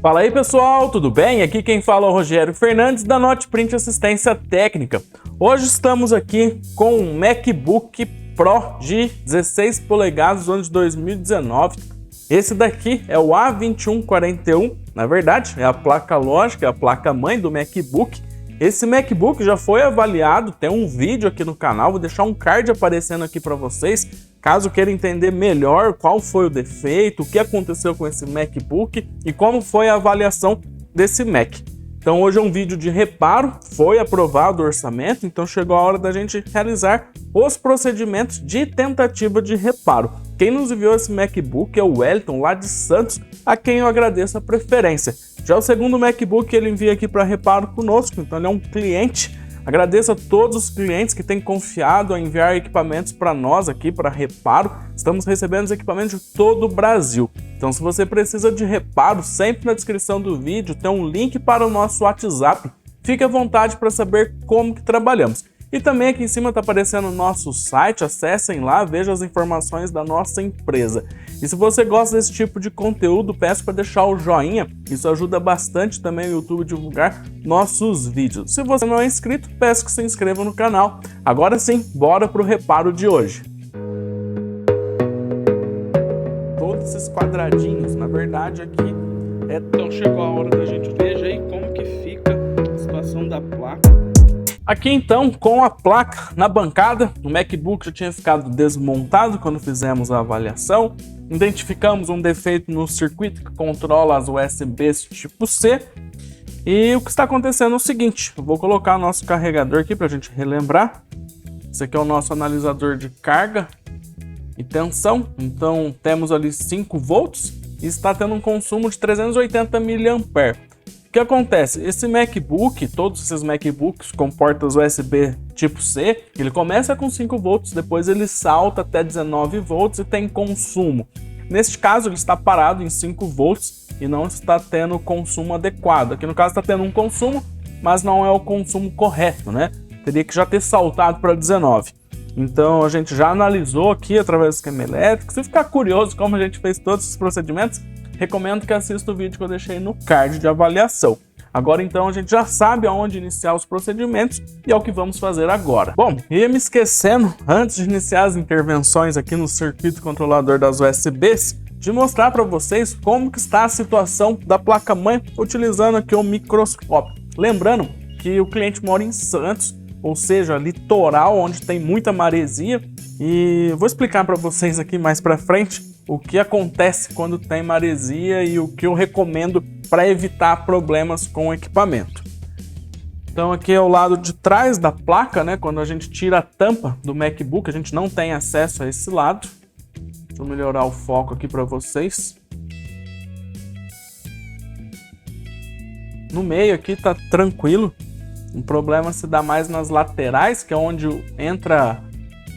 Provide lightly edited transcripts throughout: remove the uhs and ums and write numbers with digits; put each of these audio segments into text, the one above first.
Fala aí pessoal, tudo bem? Aqui quem fala é o Rogério Fernandes da Notprint Assistência Técnica. Hoje estamos aqui com um MacBook Pro de 16 polegadas do ano de 2019. Esse daqui é o A2141, na verdade é a placa lógica, é a placa mãe do MacBook. Esse MacBook já foi avaliado, tem um vídeo aqui no canal, vou deixar um card aparecendo aqui para vocês, caso queira entender melhor qual foi o defeito, o que aconteceu com esse MacBook e como foi a avaliação desse Mac. Então hoje é um vídeo de reparo, foi aprovado o orçamento, então chegou a hora da gente realizar os procedimentos de tentativa de reparo. Quem nos enviou esse MacBook é o Wellington, lá de Santos, a quem eu agradeço a preferência. Já o segundo MacBook que ele envia aqui para reparo conosco, então ele é um cliente. Agradeço a todos os clientes que têm confiado a enviar equipamentos para nós aqui para reparo. Estamos recebendo os equipamentos de todo o Brasil. Então se você precisa de reparo, sempre na descrição do vídeo tem um link para o nosso WhatsApp. Fique à vontade para saber como que trabalhamos. E também aqui em cima está aparecendo o nosso site, acessem lá, vejam as informações da nossa empresa. E se você gosta desse tipo de conteúdo, peço para deixar o joinha, isso ajuda bastante também o YouTube a divulgar nossos vídeos. Se você não é inscrito, peço que se inscreva no canal. Agora sim, bora para o reparo de hoje. Todos esses quadradinhos, na verdade aqui, então chegou a hora da gente ver aí como que fica a situação da placa. Aqui então, com a placa na bancada, o MacBook já tinha ficado desmontado quando fizemos a avaliação. Identificamos um defeito no circuito que controla as USBs tipo C. E o que está acontecendo é o seguinte, eu vou colocar o nosso carregador aqui para a gente relembrar. Esse aqui é o nosso analisador de carga e tensão. Então temos ali 5 volts e está tendo um consumo de 380 mAh. O que acontece? Esse MacBook, todos esses MacBooks com portas USB tipo C, ele começa com 5 volts, depois ele salta até 19 volts e tem consumo. Neste caso, ele está parado em 5 volts e não está tendo consumo adequado. Aqui no caso está tendo um consumo, mas não é o consumo correto, né? Teria que já ter saltado para 19. Então a gente já analisou aqui através do esquema elétrico. Se ficar curioso como a gente fez todos esses procedimentos, recomendo que assista o vídeo que eu deixei no card de avaliação. Agora então a gente já sabe aonde iniciar os procedimentos e é o que vamos fazer agora. Bom, ia me esquecendo, antes de iniciar as intervenções aqui no circuito controlador das USBs, de mostrar para vocês como que está a situação da placa-mãe utilizando aqui o microscópio. Lembrando que o cliente mora em Santos, ou seja, litoral, onde tem muita maresia, e vou explicar para vocês aqui mais para frente o que acontece quando tem maresia e o que eu recomendo para evitar problemas com o equipamento. Então aqui é o lado de trás da placa, né? Quando a gente tira a tampa do MacBook, a gente não tem acesso a esse lado. Deixa eu melhorar o foco aqui para vocês. No meio aqui tá tranquilo. O problema se dá mais nas laterais, que é onde entra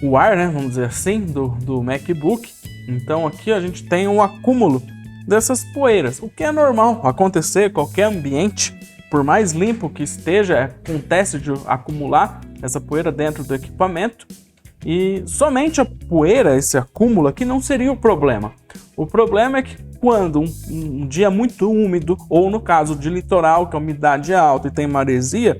o ar, né? Vamos dizer assim, do MacBook. Então aqui a gente tem um acúmulo dessas poeiras, o que é normal acontecer em qualquer ambiente, por mais limpo que esteja, acontece de acumular essa poeira dentro do equipamento. E somente a poeira, esse acúmulo aqui, não seria o problema. O problema é que quando um dia muito úmido, ou no caso de litoral, que a umidade é alta e tem maresia,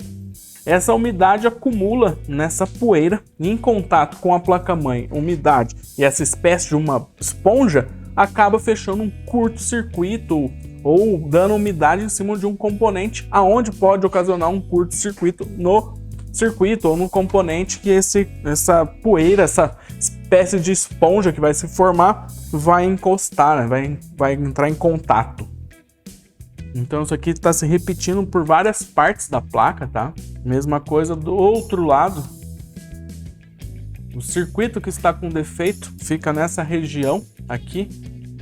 essa umidade acumula nessa poeira e em contato com a placa-mãe, umidade e essa espécie de uma esponja acaba fechando um curto-circuito ou dando umidade em cima de um componente, aonde pode ocasionar um curto-circuito no circuito ou no componente que essa poeira, essa espécie de esponja que vai se formar, vai encostar, né? vai entrar em contato. Então isso aqui está se repetindo por várias partes da placa, tá? Mesma coisa do outro lado. O circuito que está com defeito fica nessa região aqui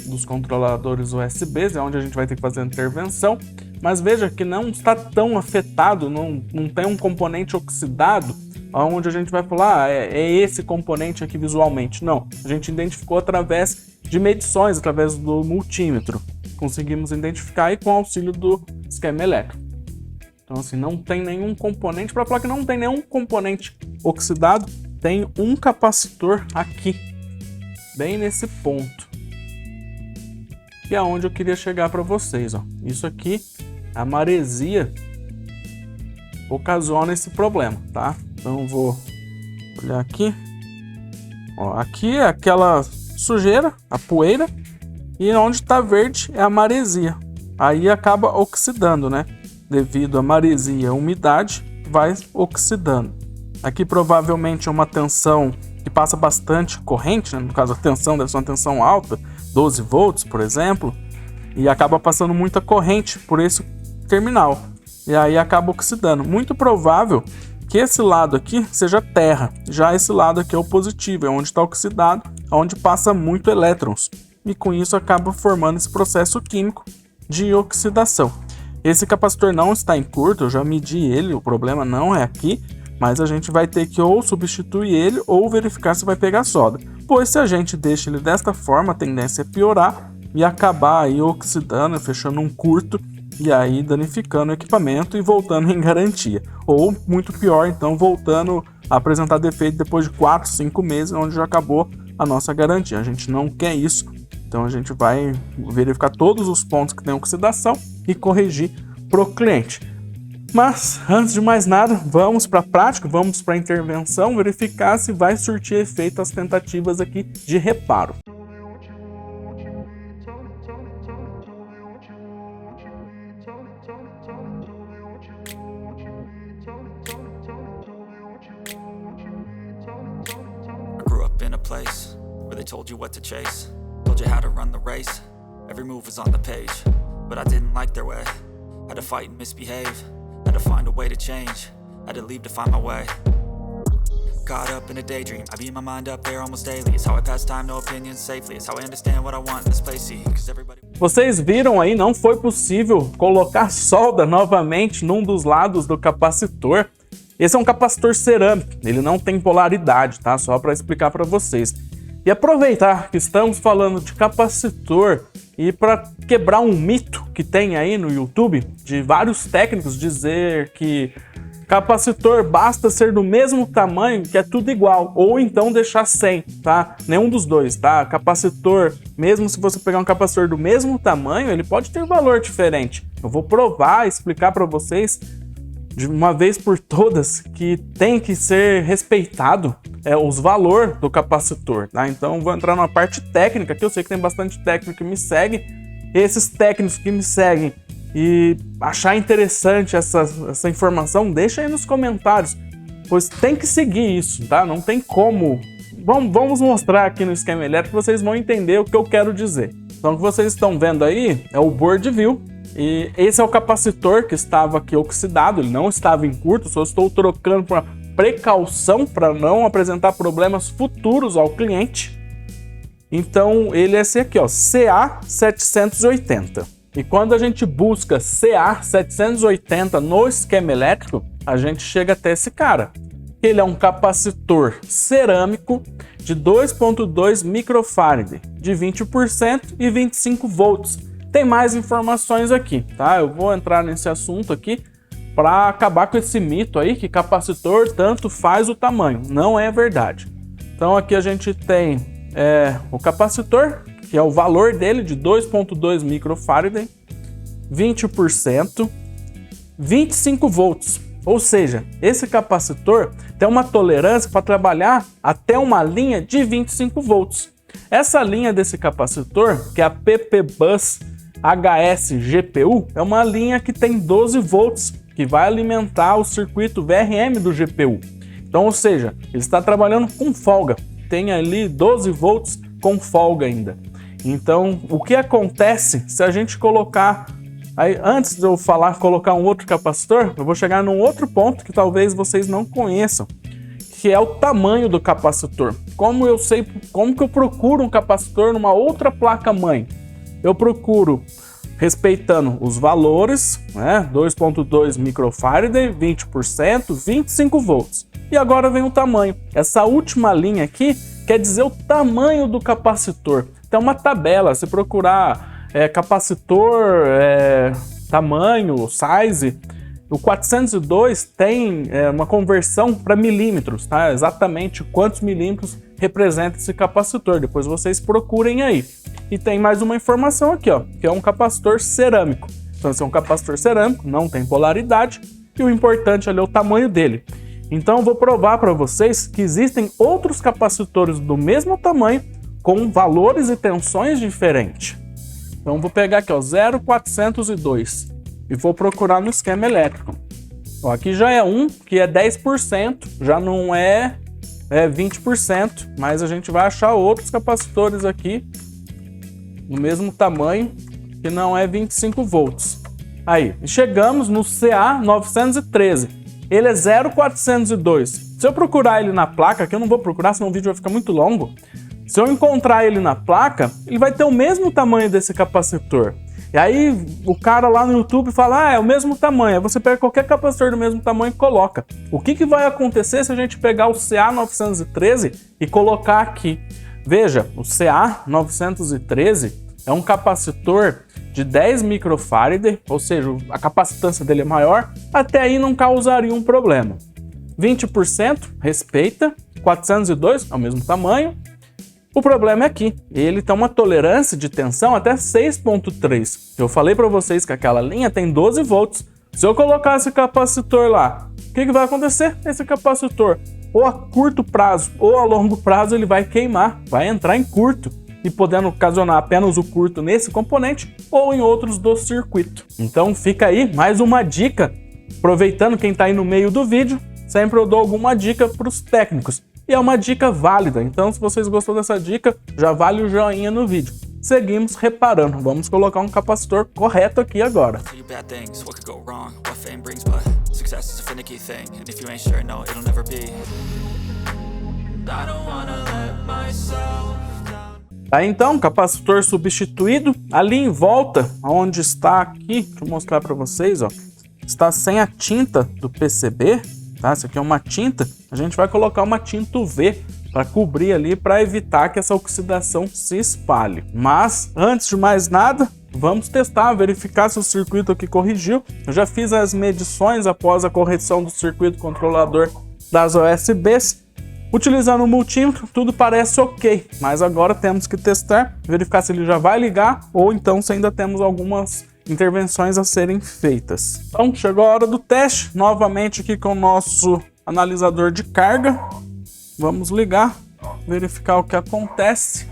dos controladores USBs, é onde a gente vai ter que fazer a intervenção. Mas veja que não está tão afetado, não tem um componente oxidado, onde a gente vai falar, é esse componente aqui visualmente. Não, a gente identificou através de medições, através do multímetro. Conseguimos identificar aí com o auxílio do esquema elétrico. Então assim, não tem nenhum componente, para a placa não tem nenhum componente oxidado, tem um capacitor aqui, bem nesse ponto. que é onde eu queria chegar para vocês, ó. Isso aqui, a maresia ocasiona esse problema, tá? Então eu vou olhar aqui. Ó, aqui é aquela sujeira, a poeira, e onde está verde é a maresia. Aí acaba oxidando, né? Devido à maresia, a umidade vai oxidando. Aqui provavelmente é uma tensão que passa bastante corrente, né? No caso a tensão deve ser uma tensão alta, 12 volts, por exemplo, e acaba passando muita corrente por esse terminal. E aí acaba oxidando. Muito provável que esse lado aqui seja terra. Já esse lado aqui é o positivo, é onde está oxidado, onde passa muito elétrons. E com isso acaba formando esse processo químico de oxidação. Esse capacitor não está em curto, eu já medi ele, o problema não é aqui, mas a gente vai ter que ou substituir ele ou verificar se vai pegar solda. Pois se a gente deixa ele desta forma, a tendência é piorar e acabar aí oxidando, fechando um curto e aí danificando o equipamento e voltando em garantia. Ou, muito pior, então, voltando a apresentar defeito depois de 4, 5 meses, onde já acabou a nossa garantia. A gente não quer isso, então a gente vai verificar todos os pontos que tem oxidação e corrigir para o cliente. Mas, antes de mais nada, vamos para a prática, vamos para a intervenção, verificar se vai surtir efeito as tentativas aqui de reparo. Place where they told you what to chase, told you how to run the race, every move was on the page, but I didn't like their way, had to fight and misbehave, had to find a way to change, had to leave to find my way, caught up in a daydream, I beat my mind up there almost daily, it's how I pass time, no opinions safely, it's how I understand what I want in this place, see, cause everybody... Vocês viram aí, não foi possível colocar solda novamente num dos lados do capacitor. Esse é um capacitor cerâmico, ele não tem polaridade, tá? Só para explicar para vocês. E aproveitar que estamos falando de capacitor e para quebrar um mito que tem aí no YouTube de vários técnicos dizer que capacitor basta ser do mesmo tamanho que é tudo igual, ou então deixar sem, tá? Nenhum dos dois, tá? Capacitor, mesmo se você pegar um capacitor do mesmo tamanho, ele pode ter valor diferente. Eu vou provar, explicar para vocês de uma vez por todas que tem que ser respeitado os valores do capacitor, tá? Então vou entrar numa parte técnica, que eu sei que tem bastante técnico que me segue. Esses técnicos que me seguem e achar interessante essa informação, deixa aí nos comentários, pois tem que seguir isso, tá? Não tem como. Vamos mostrar aqui no esquema elétrico, vocês vão entender o que eu quero dizer. Então o que vocês estão vendo aí é o board view. E esse é o capacitor que estava aqui oxidado, ele não estava em curto, só estou trocando por uma precaução para não apresentar problemas futuros ao cliente. Então ele é esse aqui, ó, CA780. E quando a gente busca CA780 no esquema elétrico, a gente chega até esse cara. Ele é um capacitor cerâmico de 2.2 microfarad, de 20% e 25 volts. Tem mais informações aqui, tá? Eu vou entrar nesse assunto aqui para acabar com esse mito aí que capacitor tanto faz o tamanho. Não é verdade. Então aqui a gente tem o capacitor, que é o valor dele de 2.2 microfarad, 20%, 25 volts. Ou seja, esse capacitor tem uma tolerância para trabalhar até uma linha de 25 volts. Essa linha desse capacitor, que é a PP-Bus HS-GPU, é uma linha que tem 12 volts, que vai alimentar o circuito VRM do GPU. Então, ou seja, ele está trabalhando com folga, tem ali 12 volts com folga ainda. Então, o que acontece se a gente colocar... Aí, antes de eu falar colocar um outro capacitor, eu vou chegar num outro ponto que talvez vocês não conheçam, que é o tamanho do capacitor. Como eu sei, como que eu procuro um capacitor numa outra placa-mãe? Eu procuro respeitando os valores, né? 2.2 microfarad, 20%, 25 volts. E agora vem o tamanho. Essa última linha aqui quer dizer o tamanho do capacitor. Tem uma tabela, se procurar capacitor, tamanho, size, o 402 tem uma conversão para milímetros, tá? Exatamente quantos milímetros representa esse capacitor. Depois vocês procurem aí. E tem mais uma informação aqui, ó, que é um capacitor cerâmico. Então esse é um capacitor cerâmico, não tem polaridade, e o importante ali é o tamanho dele. Então eu vou provar para vocês que existem outros capacitores do mesmo tamanho com valores e tensões diferentes. Então vou pegar aqui, ó, 0,402 e vou procurar no esquema elétrico. Ó, aqui já é um que é 10%, já não é 20%, mas a gente vai achar outros capacitores aqui do mesmo tamanho que não é 25 volts. Aí, chegamos no CA913. Ele é 0,402. Se eu procurar ele na placa, que eu não vou procurar, senão o vídeo vai ficar muito longo. Se eu encontrar ele na placa, ele vai ter o mesmo tamanho desse capacitor. E aí o cara lá no YouTube fala, é o mesmo tamanho. Aí você pega qualquer capacitor do mesmo tamanho e coloca. O que vai acontecer se a gente pegar o CA913 e colocar aqui? Veja, o CA913 é um capacitor de 10 microfarad, ou seja, a capacitância dele é maior, até aí não causaria um problema. 20% respeita, 402 é o mesmo tamanho. O problema é aqui, ele tem uma tolerância de tensão até 6.3. Eu falei para vocês que aquela linha tem 12 volts. Se eu colocar esse capacitor lá, o que vai acontecer? Esse capacitor, ou a curto prazo ou a longo prazo, ele vai queimar, vai entrar em curto, e podendo ocasionar apenas o curto nesse componente ou em outros do circuito. Então fica aí mais uma dica, aproveitando quem está aí no meio do vídeo, sempre eu dou alguma dica para os técnicos. E é uma dica válida, então se vocês gostou dessa dica, já vale o joinha no vídeo. Seguimos reparando, vamos colocar um capacitor correto aqui agora. Tá, então, capacitor substituído. Ali em volta, onde está aqui, deixa eu mostrar para vocês, ó, está sem a tinta do PCB. Tá? Essa aqui é uma tinta, a gente vai colocar uma tinta UV para cobrir ali, para evitar que essa oxidação se espalhe. Mas, antes de mais nada, vamos testar, verificar se o circuito aqui corrigiu. Eu já fiz as medições após a correção do circuito controlador das OSBs. Utilizando o multímetro, tudo parece ok, mas agora temos que testar, verificar se ele já vai ligar ou então se ainda temos algumas intervenções a serem feitas. Então, chegou a hora do teste, novamente aqui com o nosso analisador de carga. Vamos ligar, verificar o que acontece.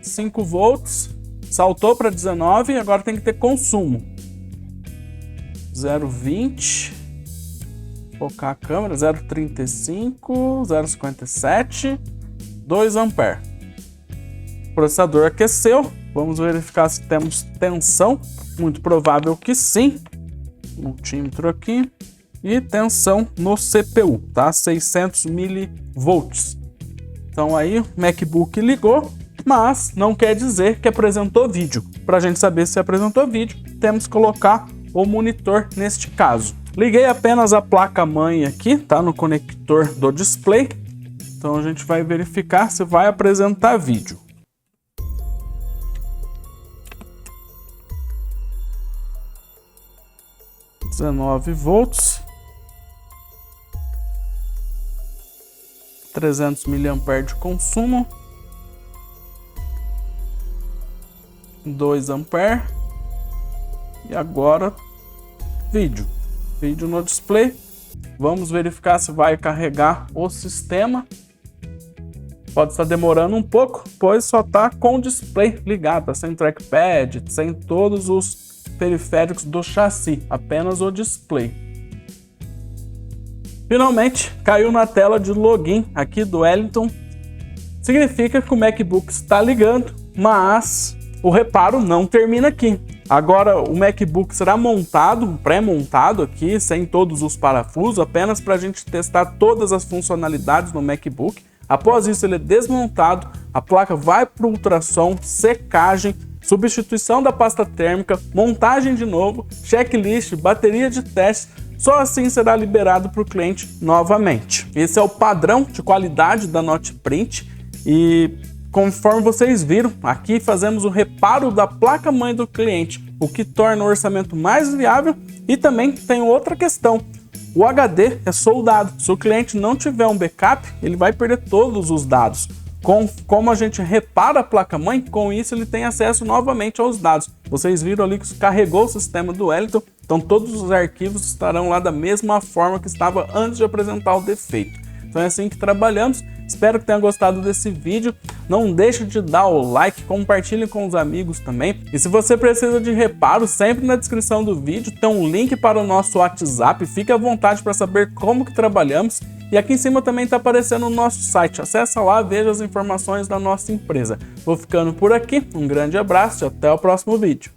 5 volts, saltou para 19 e agora tem que ter consumo. 0,20, focar a câmera, 0,35, 0,57, 2 ampere. O processador aqueceu, vamos verificar se temos tensão. Muito provável que sim. Multímetro aqui. E tensão no CPU, tá? 600 milivolts. Então aí o MacBook ligou, mas não quer dizer que apresentou vídeo. Para a gente saber se apresentou vídeo, temos que colocar o monitor neste caso. Liguei apenas a placa-mãe aqui, tá? No conector do display. Então a gente vai verificar se vai apresentar vídeo. 19 volts, 300 mAh de consumo, 2 ampere e agora vídeo no display. Vamos verificar se vai carregar o sistema. Pode estar demorando um pouco, pois só está com o display ligado, tá sem trackpad, sem todos os periféricos do chassi, apenas o display. Finalmente caiu na tela de login aqui do Wellington. Significa que o MacBook está ligando, mas o reparo não termina aqui. Agora o MacBook será montado, pré-montado aqui, sem todos os parafusos, apenas para a gente testar todas as funcionalidades no MacBook. Após isso ele é desmontado, a placa vai para o ultrassom, secagem, substituição da pasta térmica, montagem de novo, checklist, bateria de teste, só assim será liberado para o cliente novamente. Esse é o padrão de qualidade da Noteprint e conforme vocês viram, aqui fazemos o reparo da placa-mãe do cliente, o que torna o orçamento mais viável. E também tem outra questão, o HD é soldado, se o cliente não tiver um backup, ele vai perder todos os dados. como a gente repara a placa-mãe, com isso ele tem acesso novamente aos dados. Vocês viram ali que carregou o sistema do Wellington, então todos os arquivos estarão lá da mesma forma que estava antes de apresentar o defeito. Então é assim que trabalhamos. Espero que tenha gostado desse vídeo. Não deixe de dar o like, compartilhe com os amigos também. E se você precisa de reparo, sempre na descrição do vídeo tem um link para o nosso WhatsApp. Fique à vontade para saber como que trabalhamos. E aqui em cima também está aparecendo o nosso site. Acesse lá, veja as informações da nossa empresa. Vou ficando por aqui. Um grande abraço e até o próximo vídeo.